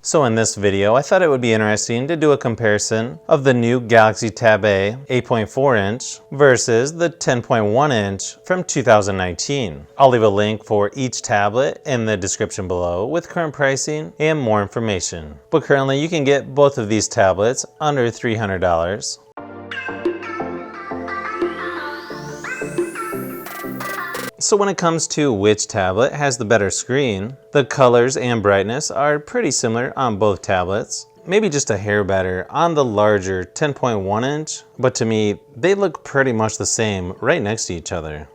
So in this video, I thought it would be interesting to do a comparison of the new Galaxy Tab A 8.4 inch versus the 10.1 inch from 2019. I'll leave a link for each tablet in the description below with current pricing and more information. But currently you can get both of these tablets under $300. So when it comes to which tablet has the better screen, the colors and brightness are pretty similar on both tablets. Maybe just a hair better on the larger 10.1 inch, but to me, they look pretty much the same right next to each other.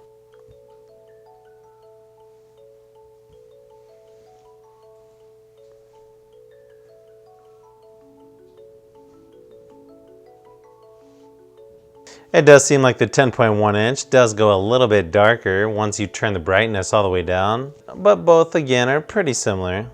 It does seem like the 10.1 inch does go a little bit darker once you turn the brightness all the way down, but both again are pretty similar.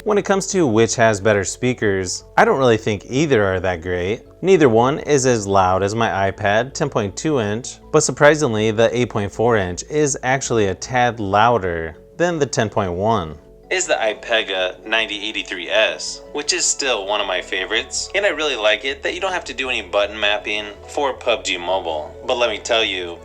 When it comes to which has better speakers, I don't really think either are that great. Neither one is as loud as my iPad 10.2 inch, but surprisingly the 8.4 inch is actually a tad louder than the 10.1. Is the iPega 9083S, which is still one of my favorites, and I really like it that you don't have to do any button mapping for PUBG Mobile. But let me tell you,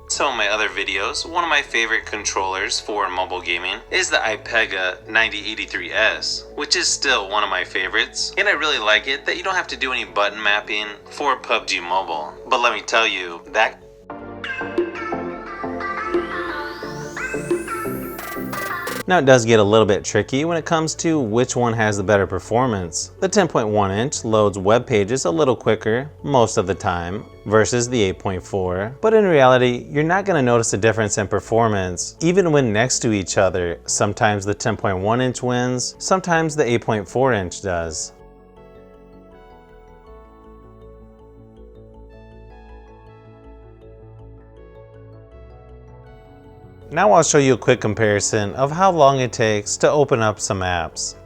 some of my other videos, one of my favorite controllers for mobile gaming is the iPega 9083S, which is still one of my favorites, and I really like it that you don't have to do any button mapping for PUBG Mobile. But let me tell you, that Now it does get a little bit tricky when it comes to which one has the better performance. The 10.1 inch loads web pages a little quicker most of the time versus the 8.4, but in reality you're not going to notice a difference in performance even when next to each other. Sometimes the 10.1 inch wins, sometimes the 8.4 inch does. Now I'll show you a quick comparison of how long it takes to open up some apps.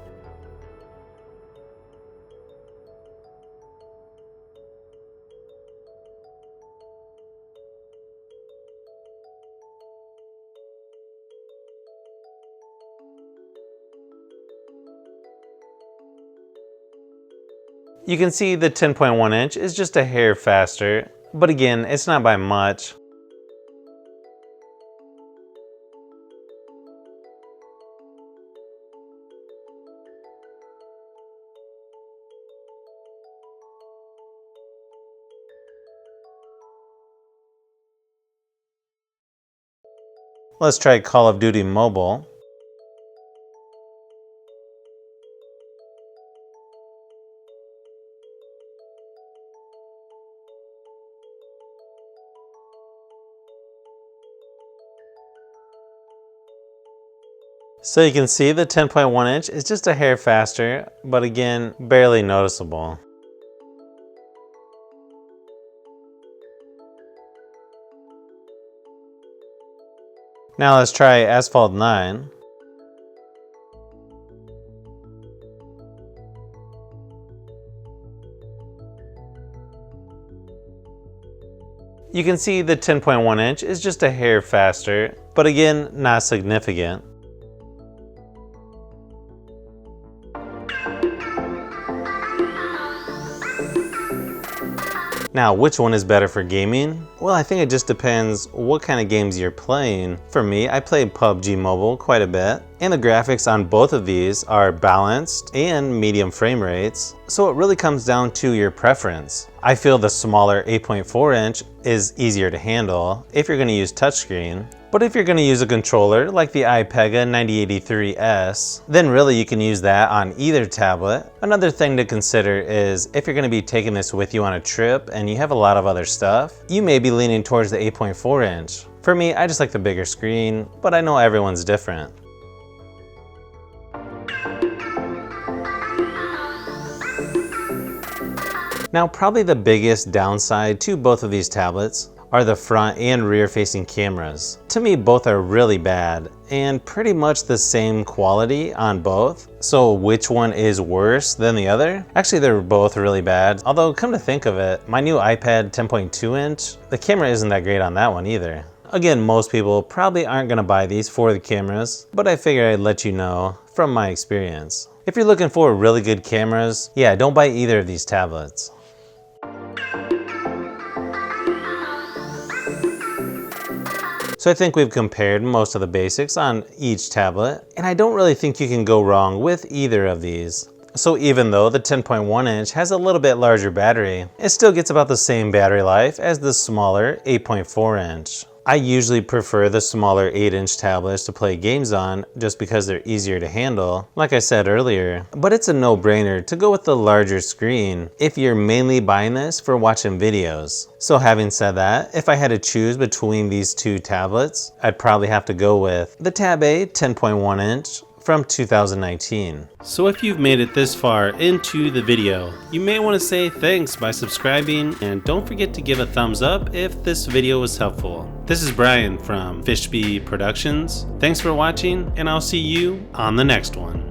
You can see the 10.1 inch is just a hair faster, but again, it's not by much. Let's try Call of Duty Mobile. So you can see the 10.1 inch is just a hair faster, but again, barely noticeable. Now let's try Asphalt 9. You can see the 10.1 inch is just a hair faster, but again, not significant. Now, which one is better for gaming? Well, I think it just depends what kind of games you're playing. For me, I play PUBG Mobile quite a bit, and the graphics on both of these are balanced and medium frame rates, so it really comes down to your preference. I feel the smaller 8.4 inch is easier to handle if you're going to use touchscreen. But if you're going to use a controller like the iPega 9083S, then really you can use that on either tablet. Another thing to consider is if you're going to be taking this with you on a trip and you have a lot of other stuff, you may be leaning towards the 8.4 inch. For me, I just like the bigger screen, but I know everyone's different. Now, probably the biggest downside to both of these tablets are the front and rear facing cameras. To me, both are really bad and pretty much the same quality on both. So which one is worse than the other? Actually, they're both really bad. Although come to think of it, my new iPad 10.2 inch, the camera isn't that great on that one either. Again, most people probably aren't gonna buy these for the cameras, but I figure I'd let you know from my experience. If you're looking for really good cameras, yeah, don't buy either of these tablets. So I think we've compared most of the basics on each tablet, and I don't really think you can go wrong with either of these. So even though the 10.1 inch has a little bit larger battery, it still gets about the same battery life as the smaller 8.4 inch. I usually prefer the smaller 8-inch tablets to play games on just because they're easier to handle, like I said earlier. But it's a no-brainer to go with the larger screen if you're mainly buying this for watching videos. So having said that, if I had to choose between these two tablets, I'd probably have to go with the Tab A 10.1 inch from 2019. So if you've made it this far into the video, you may want to say thanks by subscribing, and don't forget to give a thumbs up if this video was helpful. This is Brian from Fishbee Productions. Thanks for watching, and I'll see you on the next one.